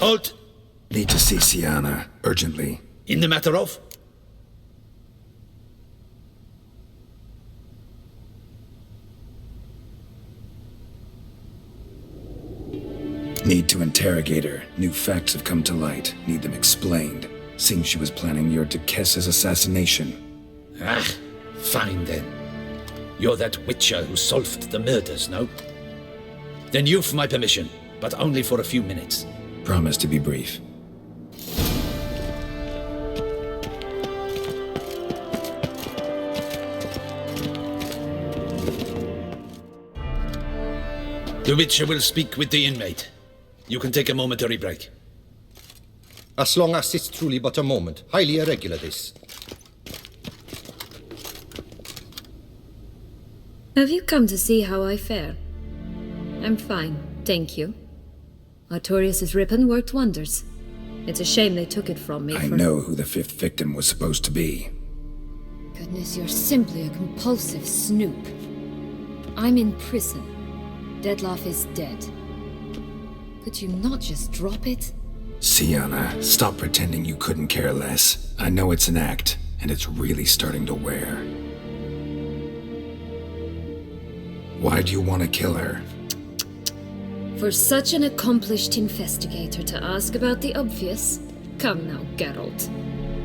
Halt! Need to see Syanna, urgently. In the matter of? Need to interrogate her. New facts have come to light. Need them explained. Seems she was planning your Duchess's assassination. Ah, fine then. You're that witcher who solved the murders, no? Then you've my permission, but only for a few minutes. Promise to be brief. The witcher will speak with the inmate. You can take a momentary break. As long as it's truly but a moment. Highly irregular, this. Have you come to see how I fare? I'm fine, thank you. Artorius' ribbon worked wonders. It's a shame they took it from me. I know who the fifth victim was supposed to be. Goodness, you're simply a compulsive snoop. I'm in prison. Detlaff is dead. Could you not just drop it? Syanna, stop pretending you couldn't care less. I know it's an act, and it's really starting to wear. Why'd you want to kill her? For such an accomplished investigator to ask about the obvious? Come now, Geralt.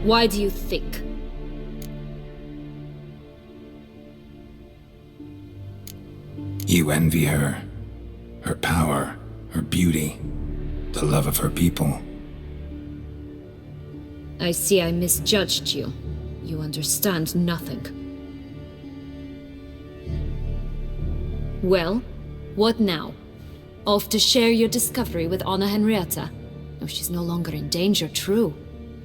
Why do you think? You envy her. Her power, her beauty, the love of her people. I see I misjudged you. You understand nothing. Well, what now? Off to share your discovery with Anna Henrietta? Oh, she's no longer in danger, true.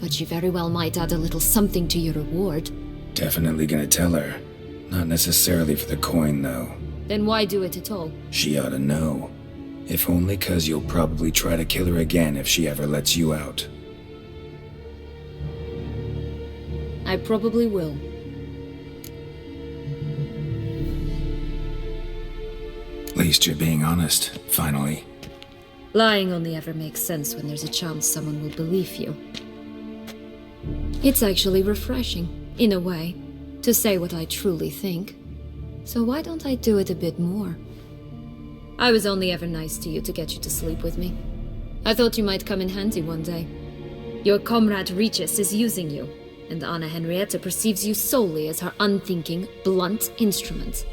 But she very well might add a little something to your reward. Definitely gonna tell her. Not necessarily for the coin, though. Then why do it at all? She ought to know. If only 'cause you'll probably try to kill her again if she ever lets you out. I probably will. At least you're being honest, finally. Lying only ever makes sense when there's a chance someone will believe you. It's actually refreshing, in a way, to say what I truly think. So why don't I do it a bit more? I was only ever nice to you to get you to sleep with me. I thought you might come in handy one day. Your comrade Duchess is using you, and Anna Henrietta perceives you solely as her unthinking, blunt instrument.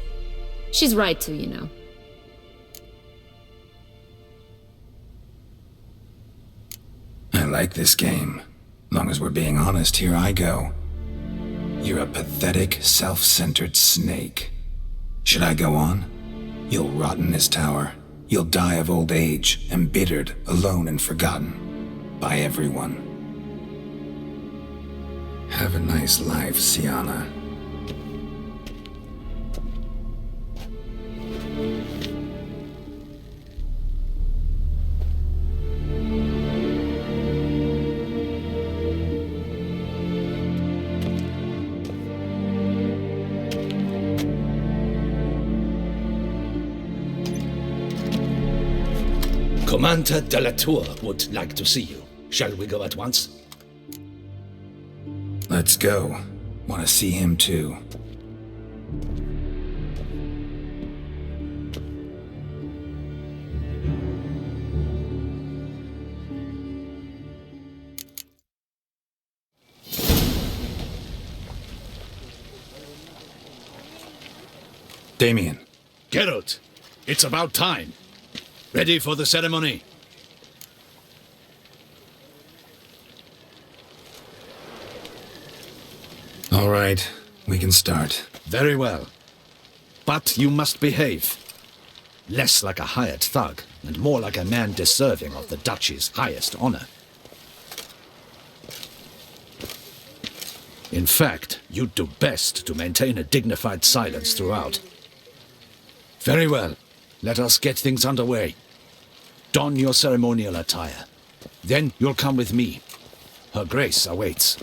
She's right to, you know. I like this game. Long as we're being honest, here I go. You're a pathetic, self-centered snake. Should I go on? You'll rot in this tower. You'll die of old age, embittered, alone and forgotten. By everyone. Have a nice life, Syanna. Commander de la Tour would like to see you. Shall we go at once? Let's go. Want to see him too. Damien. Geralt, it's about time. Ready for the ceremony? All right, we can start. Very well. But you must behave. Less like a hired thug, and more like a man deserving of the Duchy's highest honor. In fact, you'd do best to maintain a dignified silence throughout. Very well. Let us get things underway. Don your ceremonial attire. Then you'll come with me. Her Grace awaits.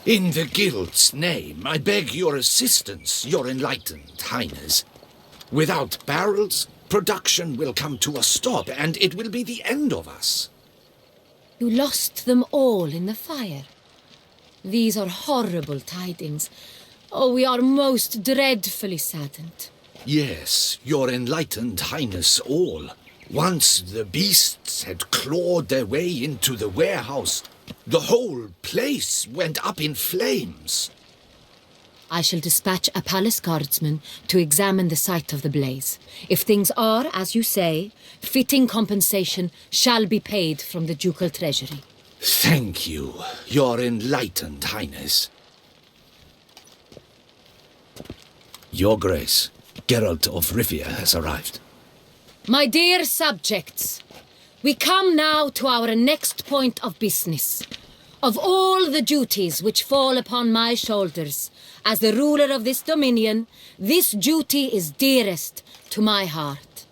In the Guild's name, I beg your assistance, your enlightened highness. Without barrels, production will come to a stop, and it will be the end of us. You lost them all in the fire. These are horrible tidings. Oh, we are most dreadfully saddened. Yes, your enlightened highness all. Once the beasts had clawed their way into the warehouse, the whole place went up in flames. I shall dispatch a palace guardsman to examine the site of the blaze. If things are, as you say, fitting compensation shall be paid from the ducal treasury. Thank you, your enlightened highness. Your Grace, Geralt of Rivia has arrived. My dear subjects, we come now to our next point of business. Of all the duties which fall upon my shoulders, as the ruler of this dominion, this duty is dearest to my heart.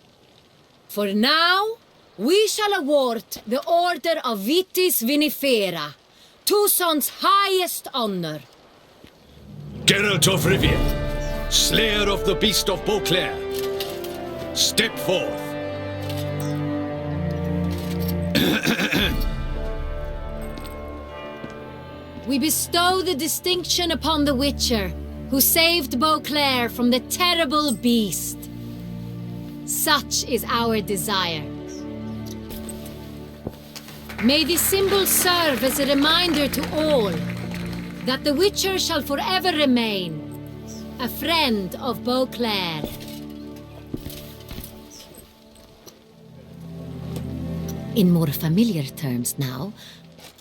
For now, we shall award the Order of Vitis Vinifera, Tucson's highest honor. Geralt of Rivia, slayer of the beast of Beauclair, step forth. We bestow the distinction upon the Witcher, who saved Beauclair from the terrible beast. Such is our desire. May this symbol serve as a reminder to all that the Witcher shall forever remain a friend of Beauclair. In more familiar terms now,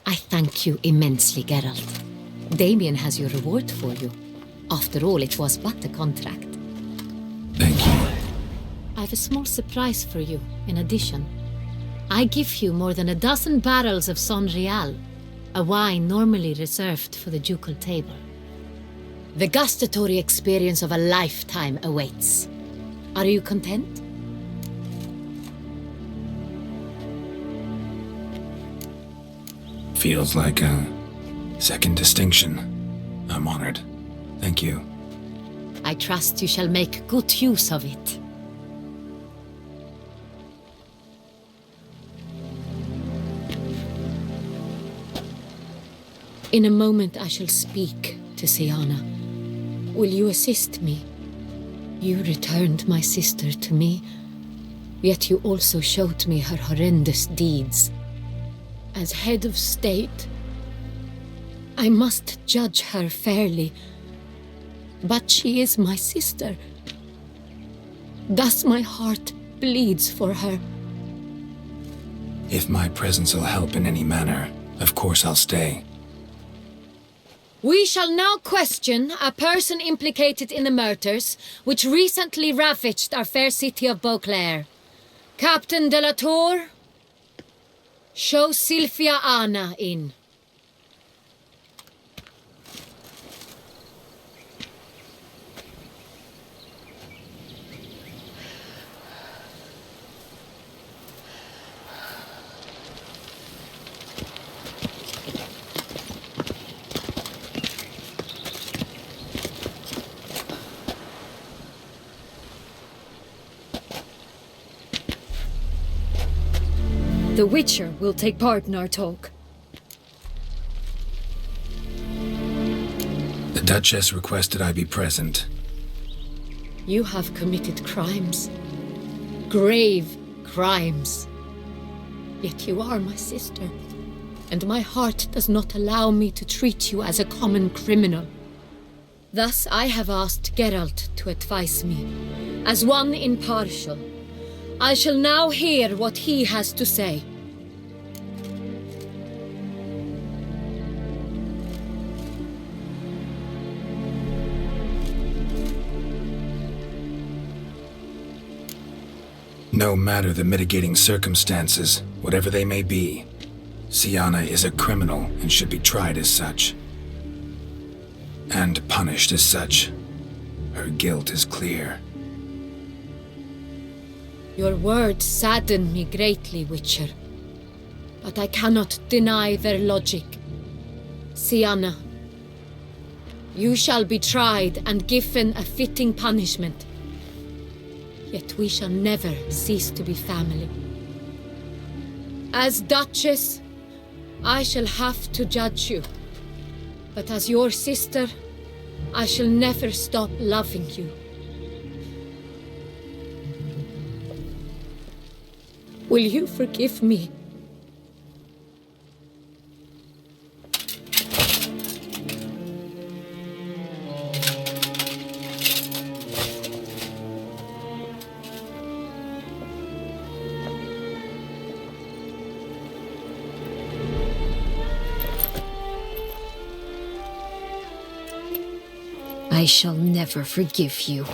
I thank you immensely, Geralt. Damien has your reward for you. After all, it was but a contract. Thank you. I have a small surprise for you, in addition. I give you more than 12 barrels of Son Real, a wine normally reserved for the ducal table. The gustatory experience of a lifetime awaits. Are you content? Feels like a second distinction. I'm honored. Thank you. I trust you shall make good use of it. In a moment I shall speak to Syanna. Will you assist me? You returned my sister to me, yet you also showed me her horrendous deeds. As head of state, I must judge her fairly, but she is my sister. Thus my heart bleeds for her. If my presence will help in any manner, of course I'll stay. We shall now question a person implicated in the murders which recently ravaged our fair city of Beauclair. Captain de la Tour, show Sylvia Anna in. The Witcher will take part in our talk. The Duchess requested I be present. You have committed crimes. Grave crimes. Yet you are my sister, and my heart does not allow me to treat you as a common criminal. Thus I have asked Geralt to advise me, as one impartial. I shall now hear what he has to say. No matter the mitigating circumstances, whatever they may be, Syanna is a criminal and should be tried as such. And punished as such. Her guilt is clear. Your words sadden me greatly, Witcher. But I cannot deny their logic. Syanna, You shall be tried and given a fitting punishment. Yet we shall never cease to be family. As Duchess, I shall have to judge you. But as your sister, I shall never stop loving you. Will you forgive me? I shall never forgive you.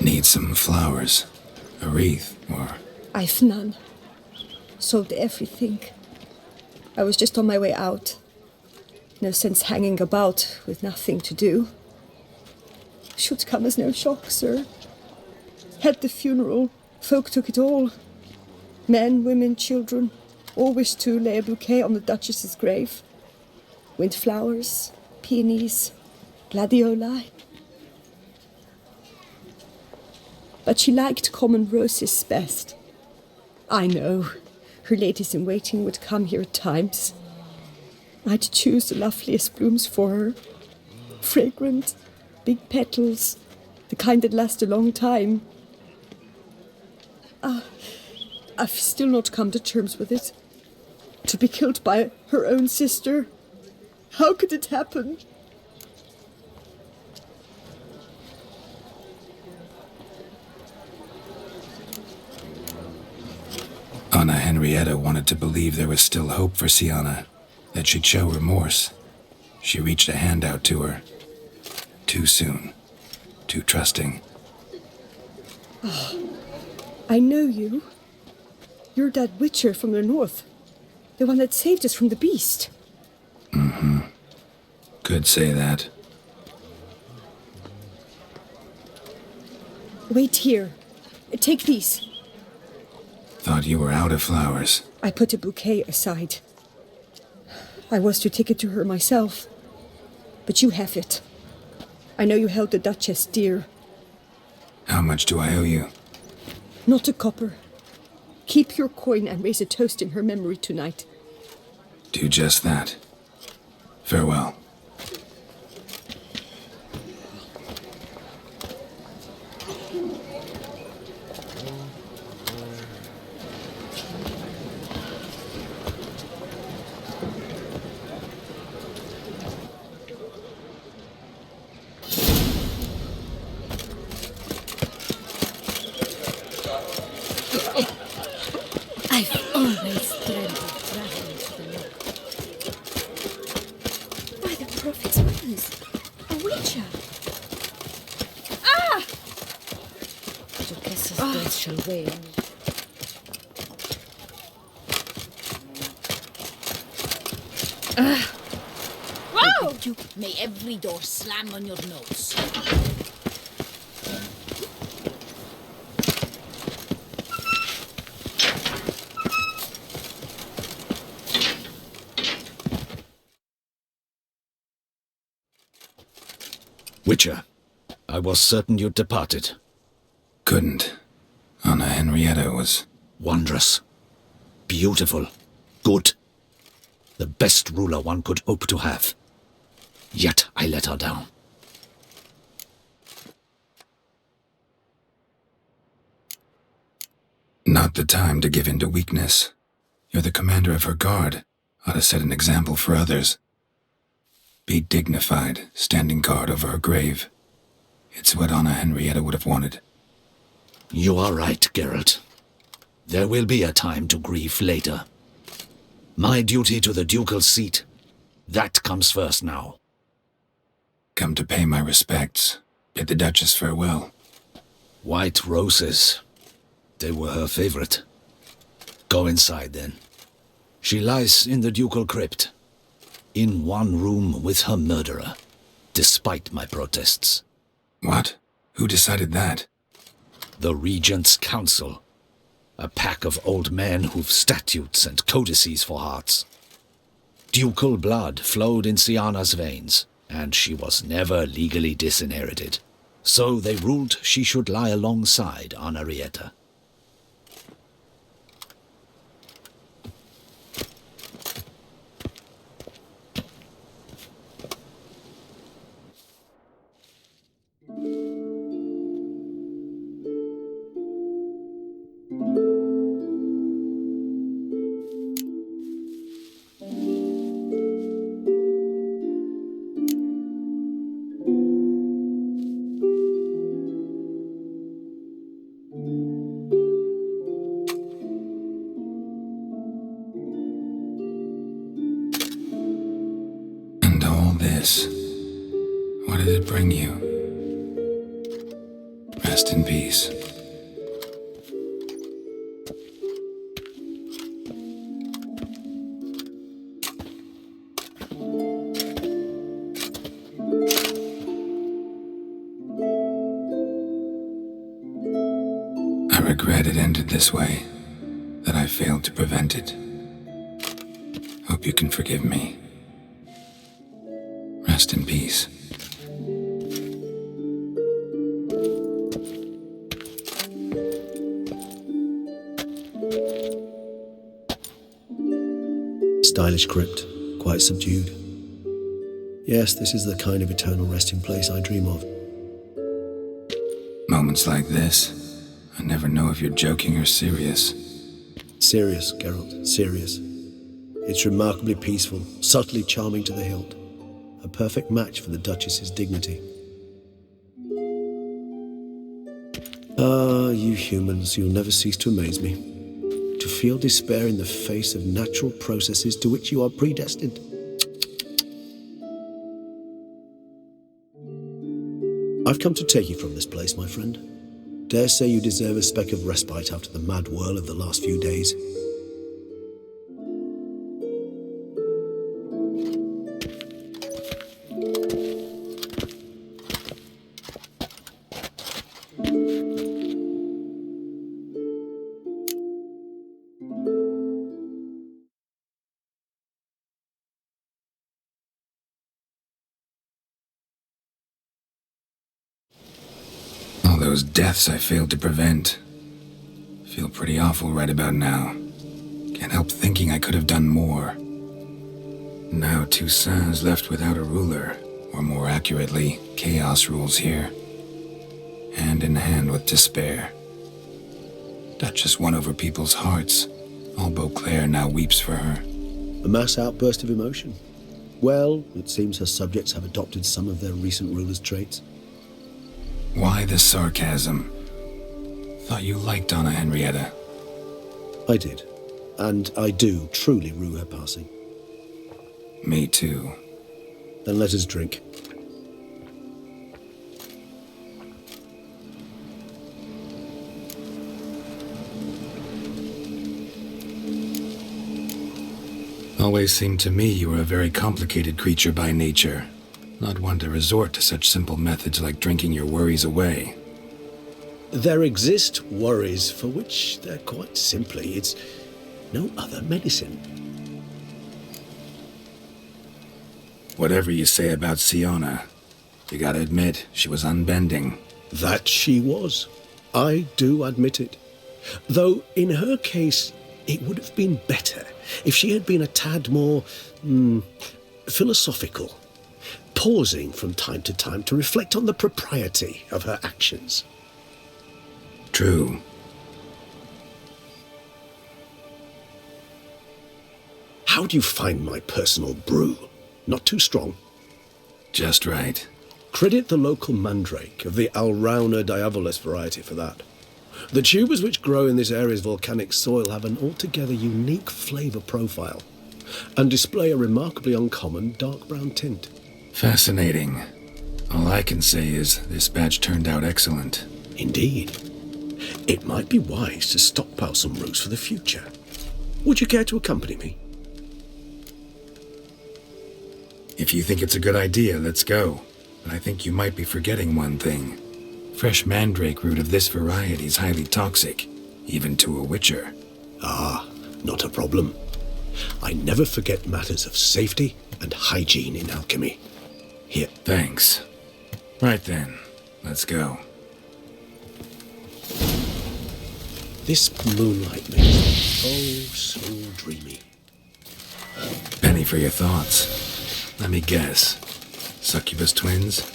Need some flowers, a wreath, or... I've none. Sold everything. I was just on my way out. No sense hanging about with nothing to do. Should come as no shock, sir. Had the funeral. Folk took it all. Men, women, children. All wished to lay a bouquet on the Duchess's grave. Windflowers, peonies, gladioli. But she liked common roses best. I know, her ladies-in-waiting would come here at times. I'd choose the loveliest blooms for her. Fragrant, big petals, the kind that last a long time. I've still not come to terms with it. To be killed by her own sister. How could it happen? Anna Henrietta wanted to believe there was still hope for Syanna, that she'd show remorse. She reached a hand out to her. Too soon. Too trusting. Oh, I know you. You're that witcher from the north. The one that saved us from the beast. Mm-hmm. Could say that. Wait here. Take these. Thought you were out of flowers. I put a bouquet aside. I was to take it to her myself. But you have it. I know you held the Duchess dear. How much do I owe you? Not a copper. Keep your coin and raise a toast in her memory tonight. Do just that. Farewell. I've always dreamed of traveling to the north. By the prophet's witness, a witcher. Ah! Duchess's death shall weigh on you. Wow! told you, may every door slam on your nose. Witcher, I was certain you'd departed. Couldn't. Anna Henrietta was... Wondrous. Beautiful. Good. The best ruler one could hope to have. Yet I let her down. Not the time to give in to weakness. You're the commander of her guard. Ought to set an example for others. Be dignified, standing guard over her grave. It's what Anna Henrietta would have wanted. You are right, Geralt. There will be a time to grieve later. My duty to the ducal seat, that comes first now. Come to pay my respects. Bid the Duchess farewell. White roses. They were her favorite. Go inside, then. She lies in the ducal crypt, in one room with her murderer, despite my protests. What? Who decided that? The Regent's Council. A pack of old men who've statutes and codices for hearts. Ducal blood flowed in Syanna's veins, and she was never legally disinherited. So they ruled she should lie alongside Anna Henrietta. What did it bring you? Rest in peace. I regret it ended this way, that I failed to prevent it. Hope you can forgive me. Rest in peace. Stylish crypt, quite subdued. Yes, this is the kind of eternal resting place I dream of. Moments like this, I never know if you're joking or serious. Serious, Geralt, serious. It's remarkably peaceful, subtly charming to the hilt. A perfect match for the Duchess's dignity. Ah, you humans, you'll never cease to amaze me. To feel despair in the face of natural processes to which you are predestined. I've come to take you from this place, my friend. Dare say you deserve a speck of respite after the mad whirl of the last few days. Those deaths I failed to prevent. Feel pretty awful right about now. Can't help thinking I could have done more. Now Toussaint's left without a ruler, or more accurately, chaos rules here. Hand in hand with despair. Duchess won over people's hearts. All Beauclair now weeps for her. A mass outburst of emotion. Well, it seems her subjects have adopted some of their recent ruler's traits. Why the sarcasm? Thought you liked Anna Henrietta. I did. And I do truly rue her passing. Me too. Then let us drink. Always seemed to me you were a very complicated creature by nature. not one to resort to such simple methods like drinking your worries away. There exist worries for which they're quite simply, it's no other medicine. Whatever you say about Syanna, you gotta admit, she was unbending. That she was. I do admit it. Though, in her case, it would have been better if she had been a tad more, philosophical, pausing from time to time to reflect on the propriety of her actions. True. How do you find my personal brew? Not too strong? Just right. Credit the local mandrake of the Alrauna diavolis variety for that. The tubers which grow in this area's volcanic soil have an altogether unique flavour profile and display a remarkably uncommon dark brown tint. Fascinating. All I can say is this batch turned out excellent. Indeed. It might be wise to stockpile some roots for the future. Would you care to accompany me? If you think it's a good idea, let's go. But I think you might be forgetting one thing. Fresh mandrake root of this variety is highly toxic, even to a witcher. Ah, not a problem. I never forget matters of safety and hygiene in alchemy. Here. Thanks. Right then, let's go. This moonlight makes me so dreamy. Penny for your thoughts. Let me guess. Succubus twins?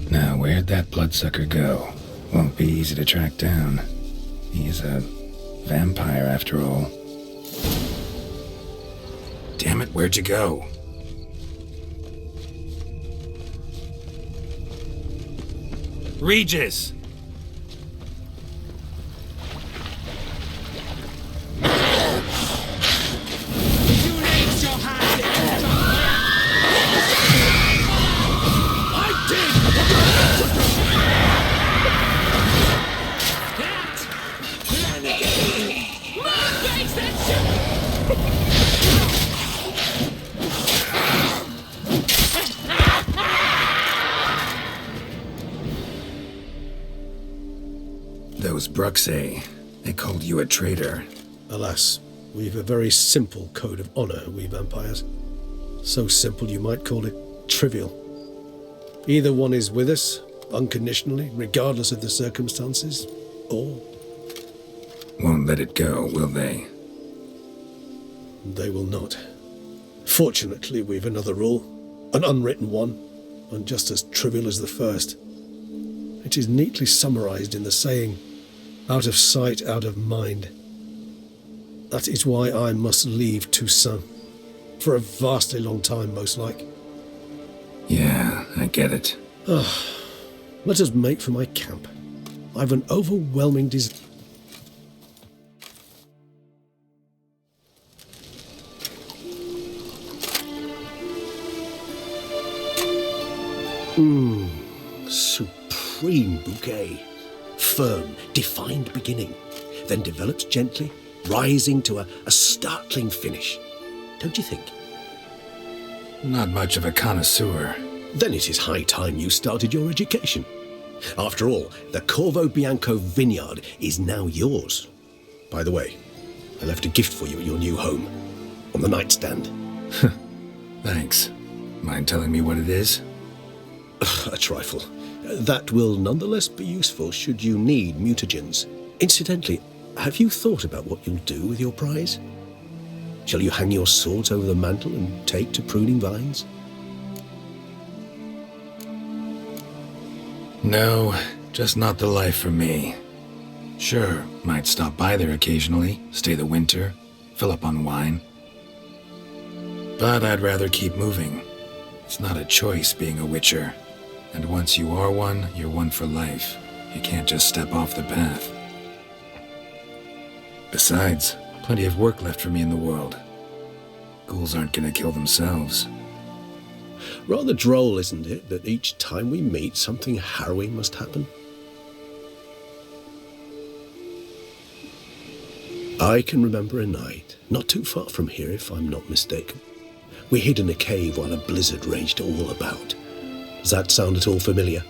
Now, where'd that bloodsucker go? Won't be easy to track down. He's a vampire, after all. Damn it, where'd you go? Regis! Those Bruxay, they called you a traitor. Alas, we've a very simple code of honor, we vampires. So simple you might call it trivial. Either one is with us, unconditionally, regardless of the circumstances, or... Won't let it go, will they? They will not. Fortunately, we've another rule, an unwritten one, and just as trivial as the first. It is neatly summarized in the saying, out of sight, out of mind. That is why I must leave Toussaint. For a vastly long time, most like. Yeah, I get it. Let us make for my camp. I've an overwhelming desire. Supreme bouquet. Firm, defined beginning, then develops gently, rising to a startling finish. Don't you think? Not much of a connoisseur. Then it is high time you started your education. After all, the Corvo Bianco vineyard is now yours. By the way, I left a gift for you at your new home, on the nightstand. Thanks. Mind telling me what it is? A trifle. That will nonetheless be useful should you need mutagens. Incidentally, have you thought about what you'll do with your prize? Shall you hang your swords over the mantle and take to pruning vines? No, just not the life for me. Sure, might stop by there occasionally, stay the winter, fill up on wine. But I'd rather keep moving. It's not a choice being a witcher. And once you are one, you're one for life. You can't just step off the path. Besides, plenty of work left for me in the world. Ghouls aren't gonna kill themselves. Rather droll, isn't it, that each time we meet, something harrowing must happen? I can remember a night, not too far from here if I'm not mistaken. We hid in a cave while a blizzard raged all about. Does that sound at all familiar?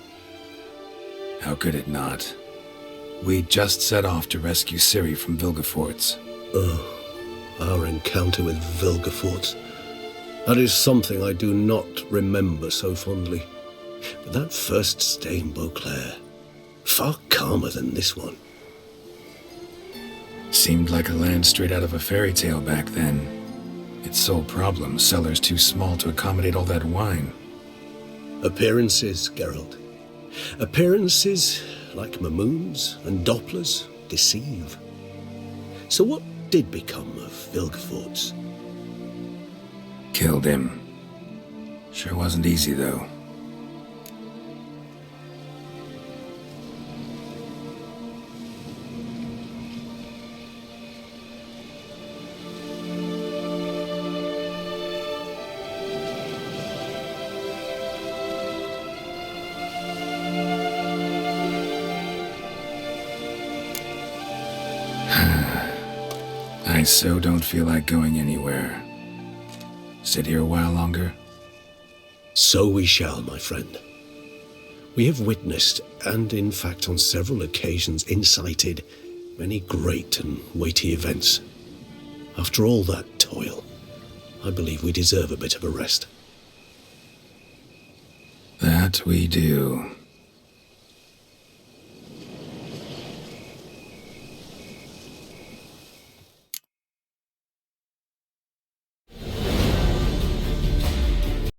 How could it not? We just set off to rescue Ciri from Vilgefortz. Oh, our encounter with Vilgefortz. That is something I do not remember so fondly. But that first stay in Beauclair, far calmer than this one. Seemed like a land straight out of a fairy tale back then. Its sole problem, cellars too small to accommodate all that wine. Appearances, Geralt. Appearances, like Mamoons and Dopplers, deceive. So what did become of Vilgefortz? Killed him. Sure wasn't easy, though. I so don't feel like going anywhere. Sit here a while longer? So we shall, my friend. We have witnessed, and in fact on several occasions incited, many great and weighty events. After all that toil, I believe we deserve a bit of a rest. That we do.